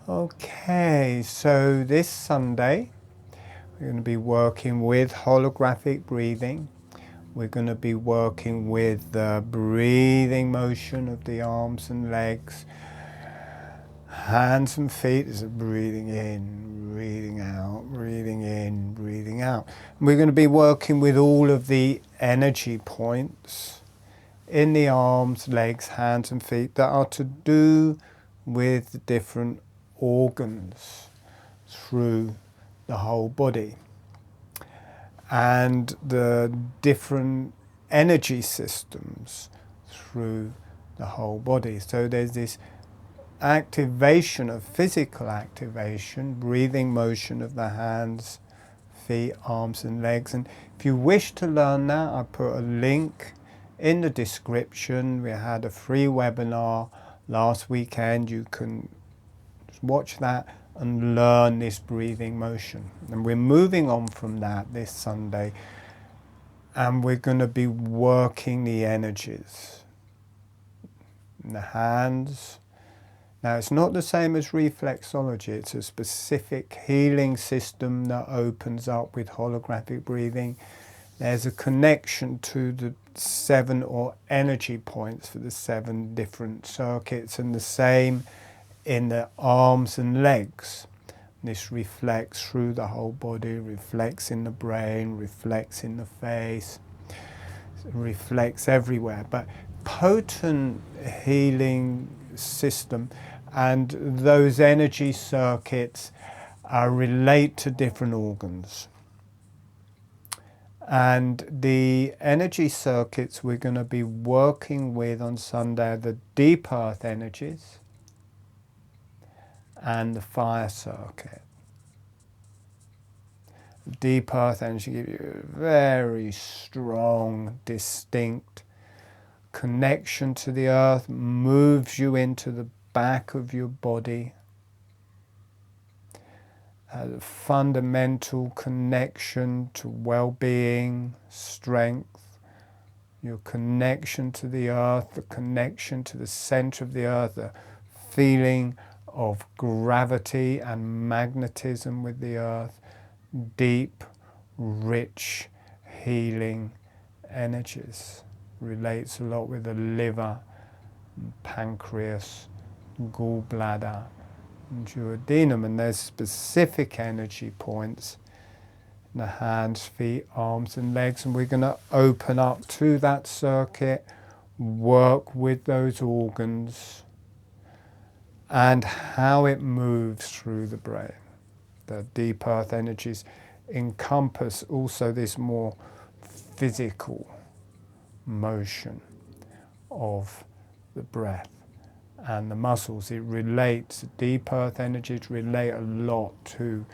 Okay, so this Sunday we're going to be working with holographic breathing. We're going to be working with the breathing motion of the arms and legs, hands and feet. Is breathing in, breathing out, breathing in, breathing out. And we're going to be working with all of the energy points in the arms, legs, hands and feet that are to do with the different organs through the whole body, and the different energy systems through the whole body. So there's this activation of physical activation, breathing motion of the hands, feet, arms and legs. And if you wish to learn that, I put a link in the description. We had a free webinar last weekend. You can watch that and learn this breathing motion. And we're moving on from that this Sunday, and we're going to be working the energies in the hands. Now, it's not the same as reflexology. It's a specific healing system that opens up with holographic breathing. There's a connection to the 7 or energy points for the 7 different circuits, and the same in the arms and legs. This reflects through the whole body, reflects in the brain, reflects in the face, reflects everywhere. But potent healing system, and those energy circuits relate to different organs. And the energy circuits we're going to be working with on Sunday are the deep earth energies and the fire circuit. Deep earth energy gives you a very strong, distinct connection to the earth, moves you into the back of your body, has a fundamental connection to well-being, strength, your connection to the earth, the connection to the center of the earth, the feeling of gravity and magnetism with the earth, deep, rich, healing energies. Relates a lot with the liver, pancreas, gallbladder, and duodenum. And there's specific energy points in the hands, feet, arms and legs, and we're going to open up to that circuit, work with those organs and how it moves through the brain. The deep earth energies encompass also this more physical motion of the breath and the muscles. It relates, deep earth energies relate a lot to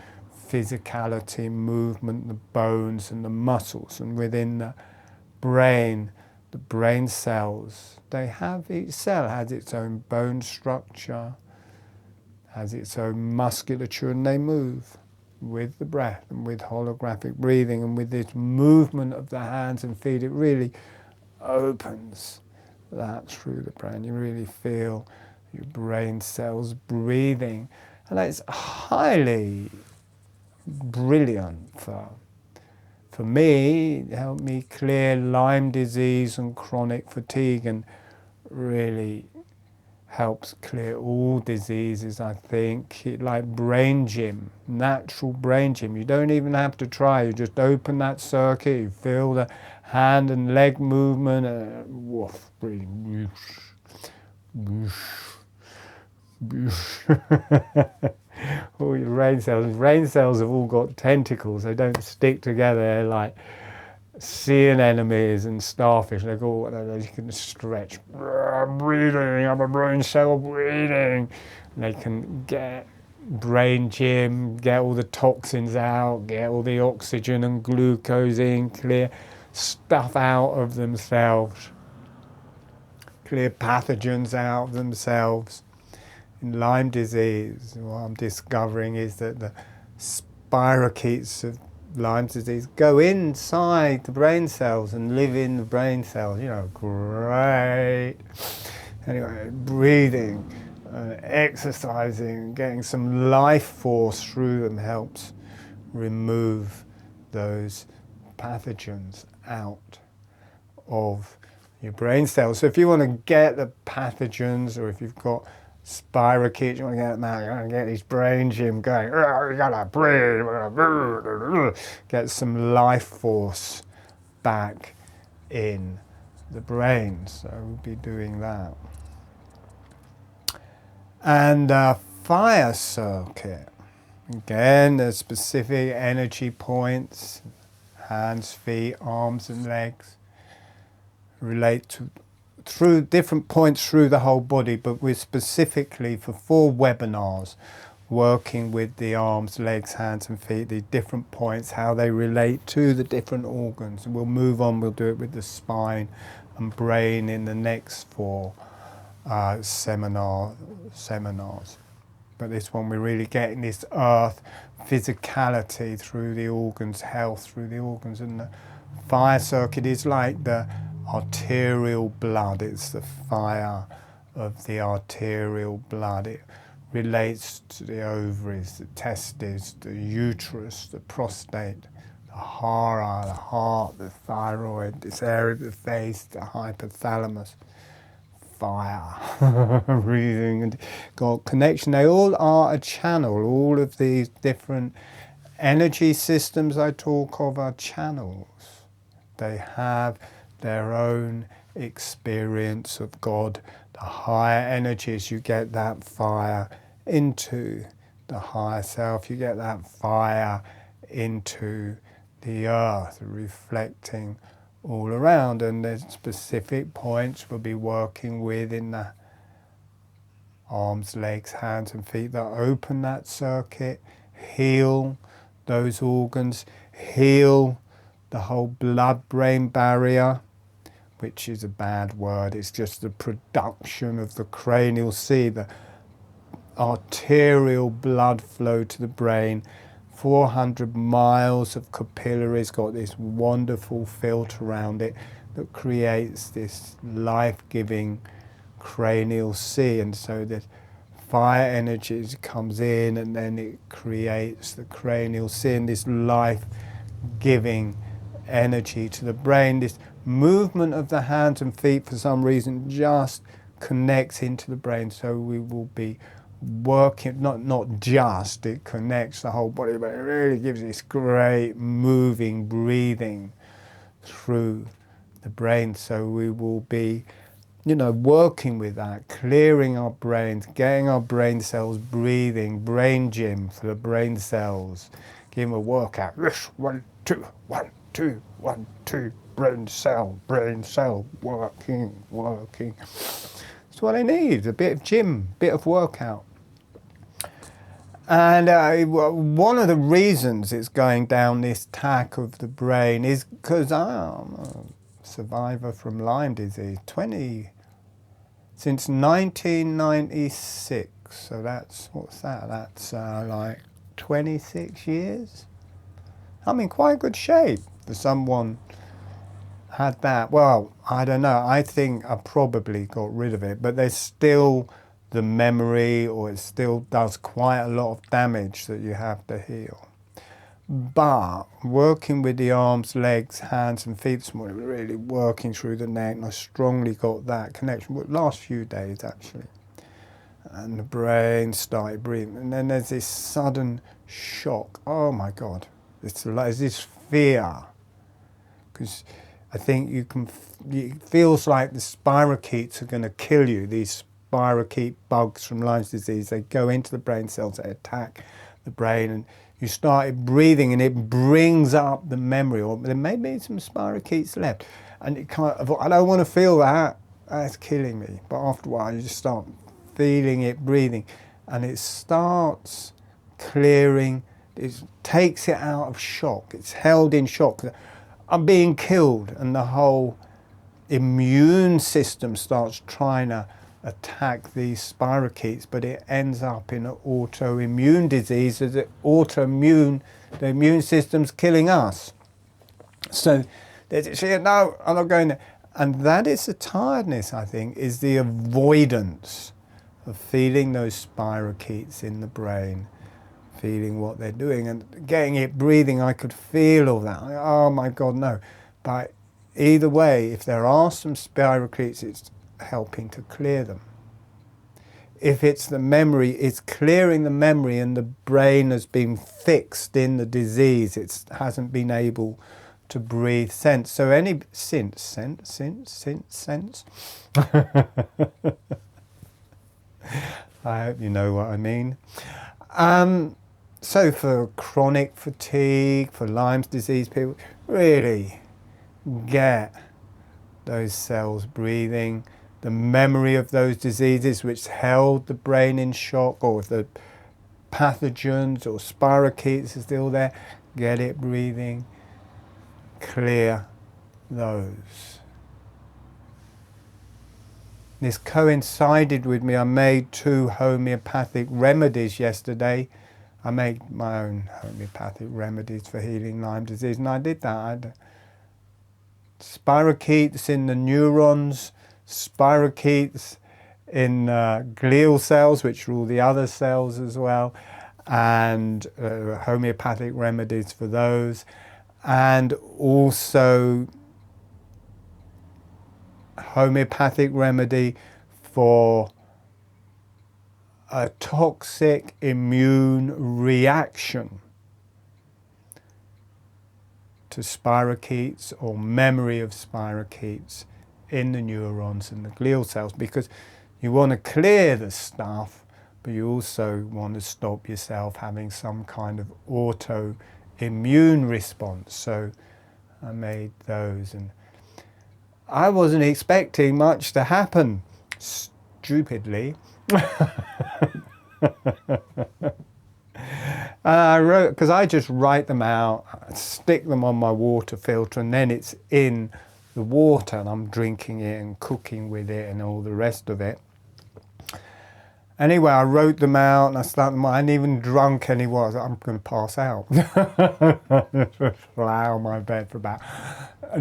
physicality, movement, the bones and the muscles. And within the brain cells, each cell has its own bone structure, has its own musculature, and they move with the breath and with holographic breathing and with this movement of the hands and feet. It really opens that through the brain. You really feel your brain cells breathing, and that's highly brilliant for me. It helped me clear Lyme disease and chronic fatigue, and really helps clear all diseases, I think. Like brain gym, natural brain gym. You don't even have to try. You just open that circuit, you feel the hand and leg movement, woof, breathing. All your brain cells. Brain cells have all got tentacles. They don't stick together. They're like sea anemones and starfish. They go, you can stretch. Breathing, I'm a brain cell breathing. And they can get brain gym, get all the toxins out, get all the oxygen and glucose in, clear stuff out of themselves, clear pathogens out of themselves. In Lyme disease, what I'm discovering is that the spirochetes of Lyme disease go inside the brain cells and live in the brain cells. Great. Anyway, breathing exercising, getting some life force through them helps remove those pathogens out of your brain cells. So if you want to get the pathogens, or if you've got spirochetes, you want to get them out, you want to get these brain gym going, you gotta breathe, get some life force back in the brain. So we'll be doing that. And fire circuit. Again, there's specific energy points, hands, feet, arms and legs, relate to through different points through the whole body, but we're specifically for 4 webinars working with the arms, legs, hands and feet, the different points, how they relate to the different organs. And we'll move on, we'll do it with the spine and brain in the next 4 seminars. But this one we're really getting this earth physicality through the organs, health through the organs. And the fire circuit is like the arterial blood. It's the fire of the arterial blood. It relates to the ovaries, the testes, the uterus, the prostate, the hara, the heart, the thyroid, this area of the face, the hypothalamus. Fire, breathing, and got connection. They all are a channel. All of these different energy systems I talk of are channels. They have their own experience of God. The higher energies, you get that fire into the higher self. You get that fire into the earth, reflecting all around. And there's specific points we'll be working with in the arms, legs, hands and feet that open that circuit, heal those organs, heal the whole blood-brain barrier, which is a bad word. It's just the production of the cranial sea, the arterial blood flow to the brain. 400 miles of capillaries, got this wonderful filter around it that creates this life-giving cranial sea. And so the fire energy comes in and then it creates the cranial sea and this life-giving energy to the brain. This movement of the hands and feet for some reason just connects into the brain. So we will be working, not just, it connects the whole body, but it really gives this great moving, breathing through the brain. So we will be, working with that, clearing our brains, getting our brain cells breathing, brain gym for the brain cells, give them a workout. 1, 2, 1, 2, 1, 2, brain cell, working. That's what they need, a bit of gym, bit of workout. And one of the reasons it's going down this tack of the brain is because I'm a survivor from Lyme disease, since 1996. So what's that? That's like 26 years. I'm in quite good shape for someone had that. Well, I don't know. I think I probably got rid of it, but there's still the memory, or it still does quite a lot of damage that you have to heal. But working with the arms, legs, hands and feet this morning, really working through the neck, and I strongly got that connection the last few days actually. And the brain started breathing, and then there's this sudden shock. Oh my God, there's this fear, because I think it feels like the spirochetes are going to kill you. These spirochete bugs from Lyme disease, they go into the brain cells, they attack the brain, and you started breathing and it brings up the memory, or there may be some spirochetes left, and it kind of, I don't want to feel that, that's killing me. But after a while you just start feeling it breathing, and it starts clearing, it takes it out of shock. It's held in shock. I'm being killed, and the whole immune system starts trying to attack these spirochetes, but it ends up in an autoimmune disease, as the immune system's killing us. So they say, no, I'm not going there. And that is the tiredness, I think, is the avoidance of feeling those spirochetes in the brain, feeling what they're doing and getting it breathing. I could feel all that. Oh my God, no. But either way, if there are some spirochetes, it's helping to clear them. If it's the memory, it's clearing the memory, and the brain has been fixed in the disease. It hasn't been able to breathe sense. So any sense. I hope you know what I mean. So for chronic fatigue, for Lyme's disease, people really get those cells breathing. The memory of those diseases which held the brain in shock, or if the pathogens or spirochetes are still there, get it breathing, clear those. This coincided with me. I made 2 homeopathic remedies yesterday. I make my own homeopathic remedies for healing Lyme disease, and I did that. I had spirochetes in the neurons, spirochetes in glial cells, which are all the other cells as well, and homeopathic remedies for those, and also homeopathic remedy for a toxic immune reaction to spirochetes or memory of spirochetes in the neurons and the glial cells, because you want to clear the stuff, but you also want to stop yourself having some kind of autoimmune response. So I made those, and I wasn't expecting much to happen, stupidly. I wrote, because I just write them out, stick them on my water filter, and then it's in the water and I'm drinking it and cooking with it and all the rest of it. Anyway, I wrote them out and I started them. I hadn't even drunk any water. I'm going to pass out. Just lie on my bed for about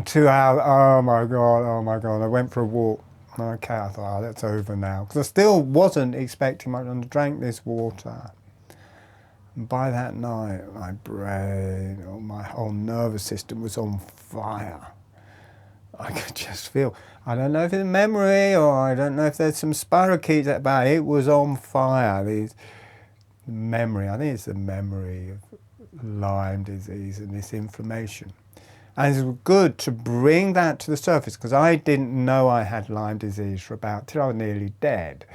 2 hours. Oh my God. I went for a walk. Okay, I thought, oh, that's over now. Because I still wasn't expecting much, and I drank this water. And by that night, my brain, or my whole nervous system was on fire. I could just feel, I don't know if it's memory, or I don't know if there's some spirochetes about it. It was on fire. These memory, I think it's the memory of Lyme disease and this inflammation. And it's good to bring that to the surface, because I didn't know I had Lyme disease for about, till I was nearly dead.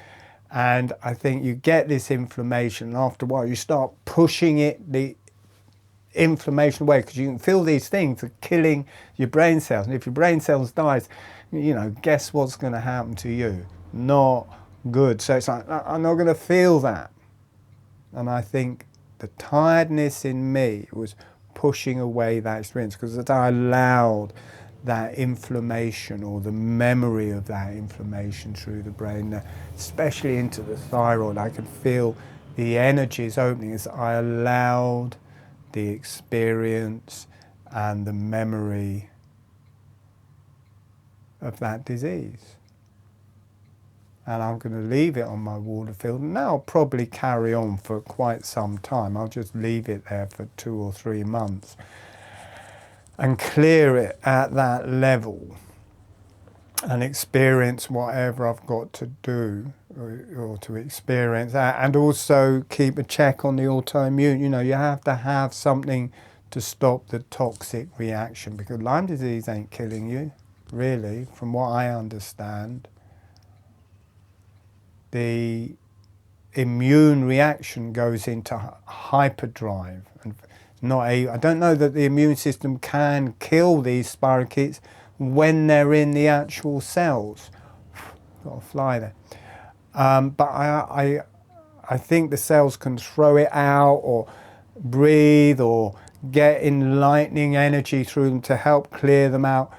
And I think you get this inflammation, and after a while you start pushing the inflammation away, because you can feel these things are killing your brain cells. And if your brain cells dies, you know, guess what's going to happen to you? Not good. So it's like, I'm not going to feel that. And I think the tiredness in me was pushing away that experience, because I allowed that inflammation, or the memory of that inflammation through the brain, especially into the thyroid. I could feel the energies opening as I allowed the experience and the memory of that disease. And I'm going to leave it on my water filter. Now I'll probably carry on for quite some time. I'll just leave it there for 2 or 3 months and clear it at that level and experience whatever I've got to do or to experience that. And also keep a check on the autoimmune. You know, you have to have something to stop the toxic reaction, because Lyme disease ain't killing you, really, from what I understand. The immune reaction goes into hyperdrive, and I don't know that the immune system can kill these spirochetes when they're in the actual cells. Got a fly there. But I think the cells can throw it out, or breathe, or get enlightening energy through them to help clear them out.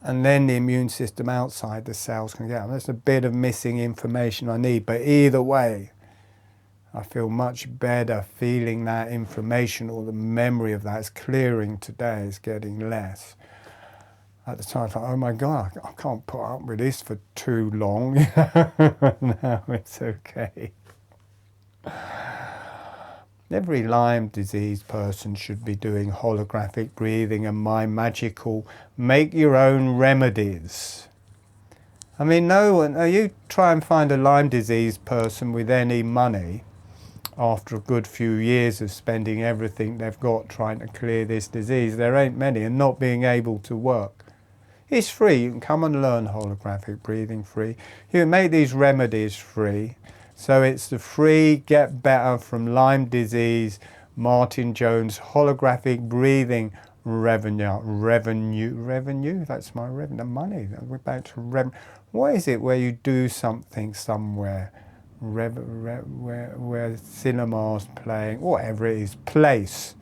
And then the immune system outside the cells can get them. That's a bit of missing information I need. But either way, I feel much better feeling that inflammation, or the memory of that is clearing today, is getting less. at the time I thought, oh my God, I can't put up with this for too long. Now it's okay. Every Lyme disease person should be doing holographic breathing and my magical make your own remedies. I mean, no one, you try and find a Lyme disease person with any money after a good few years of spending everything they've got trying to clear this disease. There ain't many, and not being able to work. It's free. You can come and learn holographic breathing free. You can make these remedies free. So it's the free Get Better from Lyme Disease, Martin Jones holographic breathing revenue. That's my revenue, money. We're back to revenue. What is it where you do something somewhere? Where cinema's playing, whatever it is, place.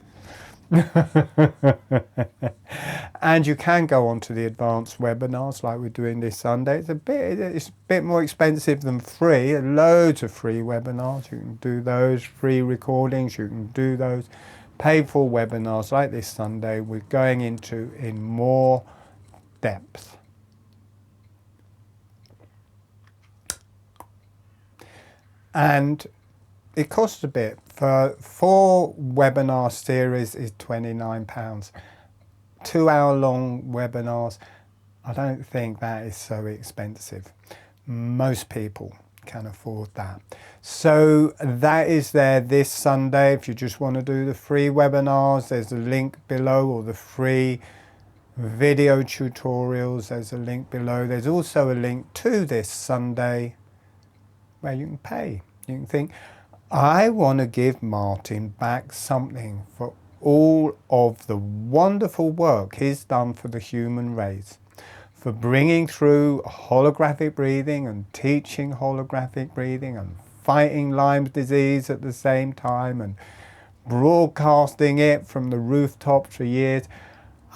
And you can go on to the advanced webinars like we're doing this Sunday. It's a bit more expensive than free. Loads of free webinars. You can do those free recordings. You can do those paid for webinars like this Sunday. We're going into in more depth. And it costs a bit. For 4 webinar series is £29. 2-hour long webinars, I don't think that is so expensive. Most people can afford that. So that is there this Sunday. If you just want to do the free webinars, there's a link below, or the free video tutorials, there's a link below. There's also a link to this Sunday where you can pay. You can think, I want to give Martin back something for all of the wonderful work he's done for the human race, for bringing through holographic breathing and teaching holographic breathing and fighting Lyme disease at the same time and broadcasting it from the rooftop for years.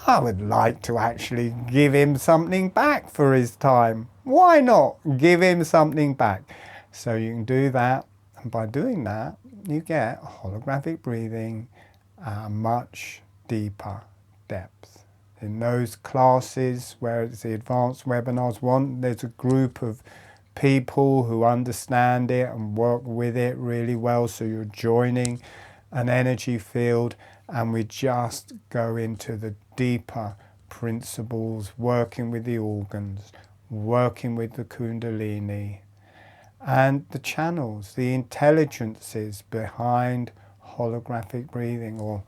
I would like to actually give him something back for his time. Why not give him something back? So you can do that, and by doing that, you get holographic breathing at a much deeper depth. In those classes where it's the advanced webinars, there's a group of people who understand it and work with it really well, so you're joining an energy field, and we just go into the deeper principles, working with the organs, working with the Kundalini, and the channels, the intelligences behind holographic breathing, or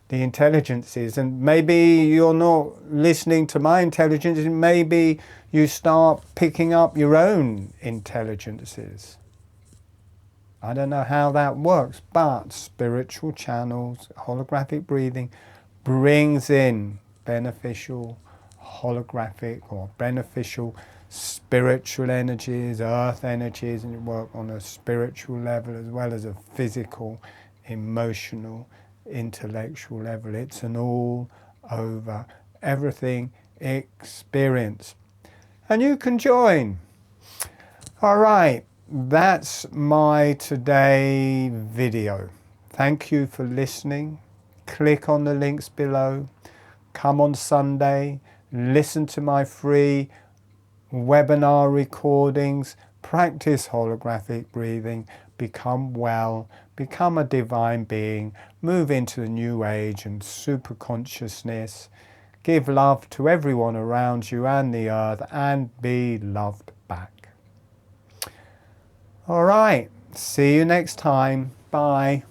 the intelligences. And maybe you're not listening to my intelligence, maybe you start picking up your own intelligences. I don't know how that works, but spiritual channels, holographic breathing brings in beneficial holographic or beneficial spiritual energies, earth energies, and you work on a spiritual level as well as a physical, emotional, intellectual level. It's an all over everything experience. And you can join. All right, that's my today video. Thank you for listening. Click on the links below. Come on Sunday, listen to my free webinar recordings, practice holographic breathing, become well, become a divine being, move into the new age and super consciousness, give love to everyone around you and the earth, and be loved back. All right, see you next time. Bye.